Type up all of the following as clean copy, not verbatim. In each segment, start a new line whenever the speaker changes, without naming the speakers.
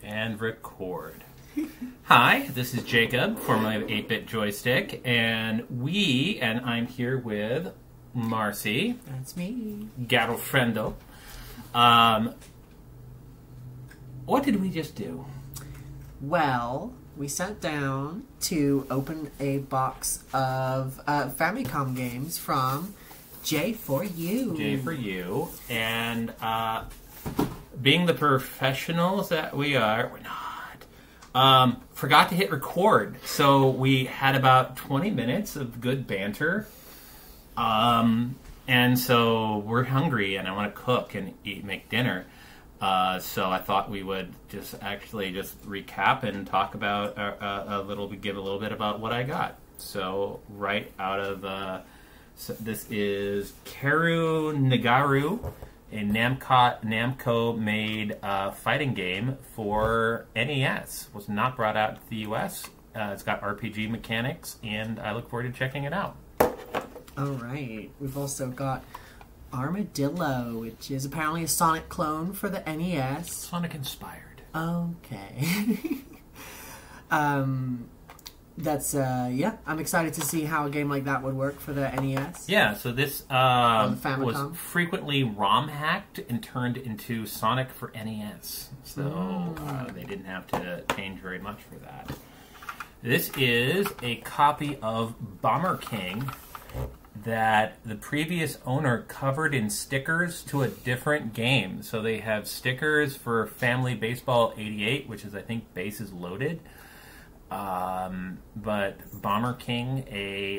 And record. Hi, this is Jacob, formerly of 8-Bit Joystick, and I'm here with Marcy.
That's me.
Girlfriendo. What did we just do?
Well, we sat down to open a box of Famicom games from J4U.
J4U, and being the professionals that we are, we're not. Forgot to hit record, so we had about 20 minutes of good banter. And so we're hungry, and I want to cook and make dinner. So I thought we would just recap and talk about give a little bit about what I got. So right out of this is Karu Nagaru, a Namco-made fighting game for NES. Was not brought out to the U.S. It's got RPG mechanics, and I look forward to checking it out.
All right. We've also got Armadillo, which is apparently a Sonic clone for the NES.
Sonic inspired.
Okay. Yeah, I'm excited to see how a game like that would work for the NES.
Yeah, so this was frequently ROM hacked and turned into Sonic for NES. So they didn't have to change very much for that. This is a copy of Bomber King that the previous owner covered in stickers to a different game. So they have stickers for Family Baseball 88, which is, I think, Bases Loaded. But Bomber King,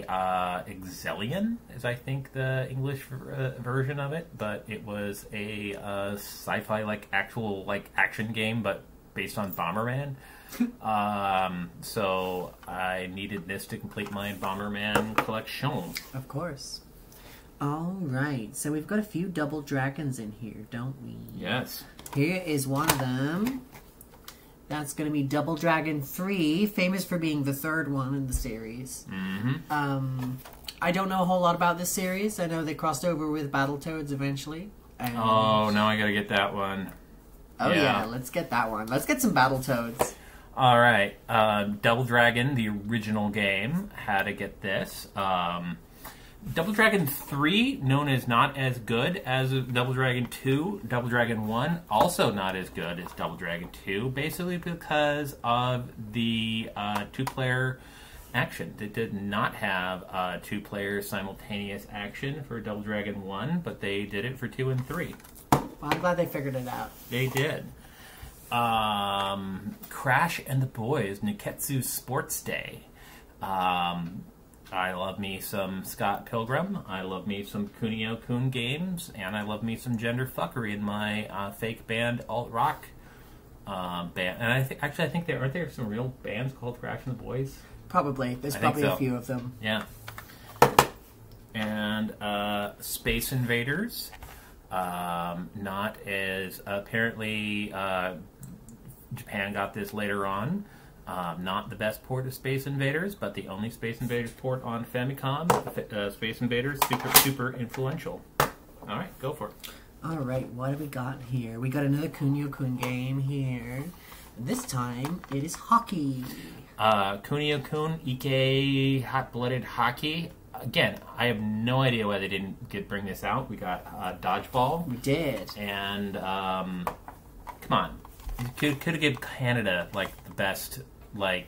Exelion is, I think, the English version of it. But it was a sci-fi actual action game, but based on Bomberman. So I needed this to complete my Bomberman collection.
Of course. All right, so we've got a few Double Dragons in here, don't we?
Yes.
Here is one of them. That's going to be Double Dragon 3, famous for being the third one in the series.
Mm-hmm.
I don't know a whole lot about this series. I know they crossed over with Battletoads eventually. And...
Oh, now I got to get that one.
Oh yeah, let's get that one. Let's get some Battletoads.
All right, Double Dragon, the original game, had to get this. Double Dragon 3, known as not as good as Double Dragon 2. Double Dragon 1, also not as good as Double Dragon 2, basically because of the two-player action. It did not have two-player simultaneous action for Double Dragon 1, but they did it for 2 and 3.
Well, I'm glad they figured it out.
They did. Crash and the Boys, Niketsu Sports Day. I love me some Scott Pilgrim. I love me some Kunio-kun games, and I love me some gender fuckery in my fake band alt-rock band. And I think there aren't there some real bands called Crash and the Boys.
Probably. There's probably a few of them.
Yeah. And Space Invaders. Not as apparently Japan got this later on. Not the best port of Space Invaders, but the only Space Invaders port on Famicom. Space Invaders, super influential. All right, go for it.
All right, what have we got here? We got another Kunio-kun game here. This time, it is hockey.
Kunio-kun, Ike, hot-blooded hockey. Again, I have no idea why they didn't bring this out. We got Dodgeball.
We did.
And, come on. Could have given Canada, the best, I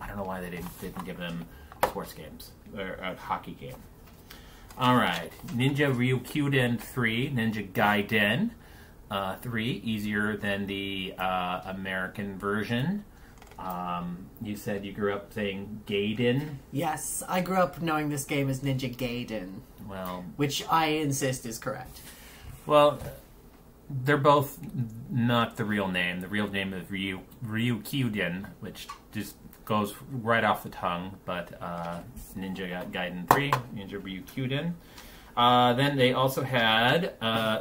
don't know why they didn't give them sports games, or a hockey game. Alright, Ninja Ryukyu 3, Ninja Gaiden 3, easier than the American version. You said you grew up saying Gaiden?
Yes, I grew up knowing this game as Ninja Gaiden.
Well...
Which I insist is correct.
Well... They're both not the real name. The real name is Ryukyuden, which just goes right off the tongue, but Ninja Gaiden 3, Ninja Ryukyuden. Then they also had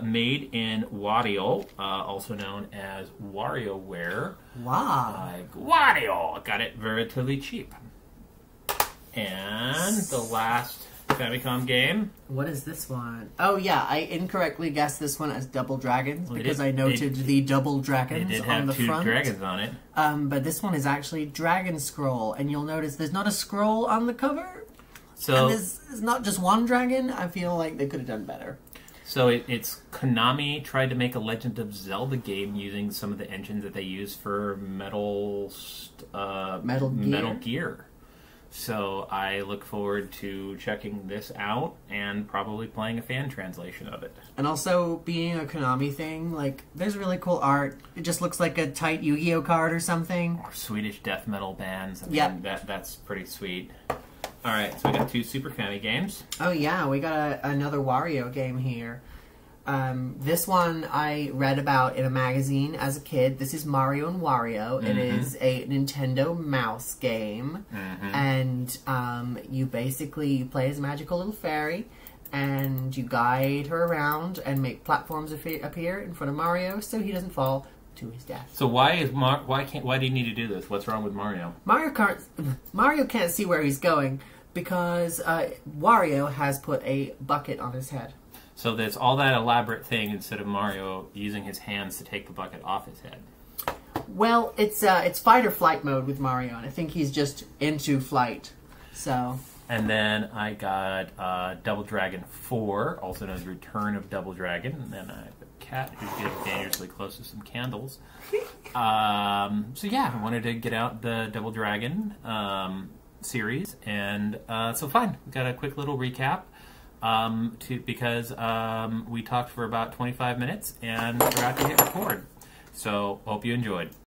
Made in Wario, also known as WarioWare.
Wow.
Wario! Got it relatively cheap. And the last Famicom game.
What is this one? Oh yeah, I incorrectly guessed this one as Double Dragons because I noted
it,
the Double Dragons
it did
on the
have two
front.
dragons on it.
But this one is actually Dragon Scroll, and you'll notice there's not a scroll on the cover.
So
and there's not just one dragon. I feel like they could have done better.
So it's Konami tried to make a Legend of Zelda game using some of the engines that they use for Metal Gear. So I look forward to checking this out and probably playing a fan translation of it.
And also, being a Konami thing, like, there's really cool art. It just looks like a tight Yu-Gi-Oh card or something.
Or Swedish death metal bands. I
mean,
that's pretty sweet. All right, so we got 2 Super Famicom games.
Oh yeah, we got another Wario game here. This one I read about in a magazine as a kid. This is Mario and Wario. It is a Nintendo mouse game. And you basically play as a magical little fairy, and you guide her around and make platforms appear in front of Mario so he doesn't fall to his death.
So why do you need to do this? What's wrong with Mario?
Mario can't see where he's going because Wario has put a bucket on his head.
So there's all that elaborate thing instead of Mario using his hands to take the bucket off his head.
Well, it's fight or flight mode with Mario, and I think he's just into flight. So.
And then I got Double Dragon 4, also known as Return of Double Dragon. And then I have a cat who's getting dangerously close to some candles. So yeah, I wanted to get out the Double Dragon series, and so fine. We got a quick little recap. Because we talked for about 25 minutes and forgot to hit record. So, hope you enjoyed.